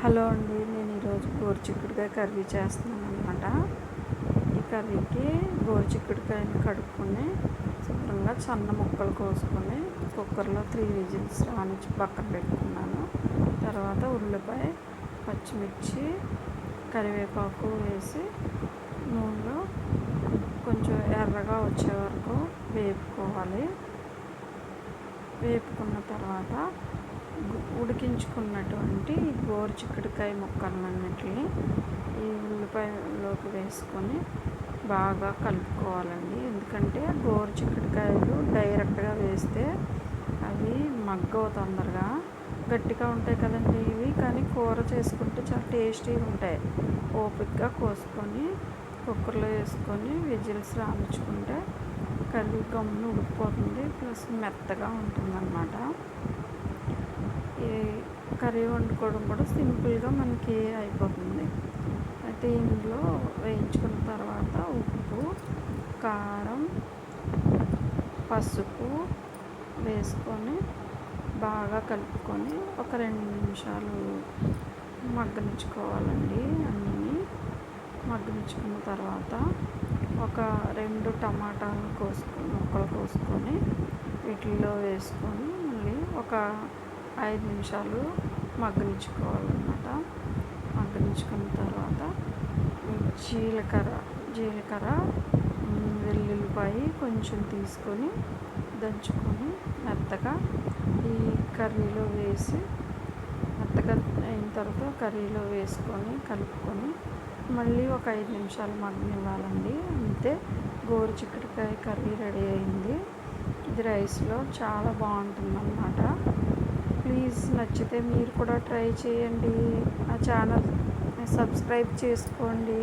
Hello అండి, నేను ఈరోజు గోరుచిక్కుడుకాయ కర్రీ చేస్తున్నాను అనమాట. ఈ కర్రీకి గోరుచిక్కుడుకాయని కడుక్కొని శుభ్రంగా సన్న ముక్కలు కోసుకొని కుక్కర్లో 3 విజిల్స్ రానిచ్చి పక్కన పెట్టుకున్నాను. తర్వాత ఉల్లిపాయ, పచ్చిమిర్చి, కరివేపాకు వేసి నూనెలో కొంచెం ఎర్రగా వచ్చే వరకు వేపుకోవాలి. వేపుకున్న తర్వాత ఉడికించుకున్నటువంటి గోరుచిక్కుడుకాయ ముక్కలన్నిటిని ఈ ఉల్లిపాయలోకి వేసుకొని బాగా కలుపుకోవాలండి. ఎందుకంటే గోరుచిక్కుడుకాయలు డైరెక్ట్గా వేస్తే అవి మగ్గవు, తొందరగా గట్టిగా ఉంటాయి కదండి ఇవి. కానీ కూర చేసుకుంటే చాలా టేస్టీగా ఉంటాయి. ఓపికగా కోసుకొని కుక్కర్లో వేసుకొని విజిల్స్ రానిచ్చుకుంటే కర్రీ గమ్మున ఉడికిపోతుంది, ప్లస్ మెత్తగా ఉంటుందన్నమాట. ఈ కర్రీ వండుకోవడం కూడా సింపుల్గా మనకి అయిపోతుంది. అయితే ఇందులో వేయించుకున్న తర్వాత ఉప్పు, కారం, పసుపు వేసుకొని బాగా కలుపుకొని ఒక 2 నిమిషాలు మగ్గనిచ్చుకోవాలండి. అన్నీ మగ్గనిచ్చుకున్న తర్వాత ఒక 2 టమాటాలు ముక్కలు కోసుకొని వీటిల్లో వేసుకొని మళ్ళీ ఒక 5 నిమిషాలు మగ్గనిచ్చుకోవాలన్నమాట. మగ్గనిచ్చుకున్న తర్వాత జీలకర్ర, వెల్లుల్లిపాయ కొంచెం తీసుకొని దంచుకొని మెత్తగా ఈ కర్రీలో వేసి మెత్తగా అయిన తర్వాత కర్రీలో వేసుకొని కలుపుకొని మళ్ళీ ఒక 5 నిమిషాలు మగ్గనివ్వాలండి. అంతే, గోరుచిక్కుడుకాయ కర్రీ రెడీ అయింది. ఇది రైస్లో చాలా బాగుంటుందన్నమాట. ప్లీజ్ నచ్చితే మీరు కూడా ట్రై చేయండి. నా ఛానల్ సబ్స్క్రైబ్ చేసుకోండి.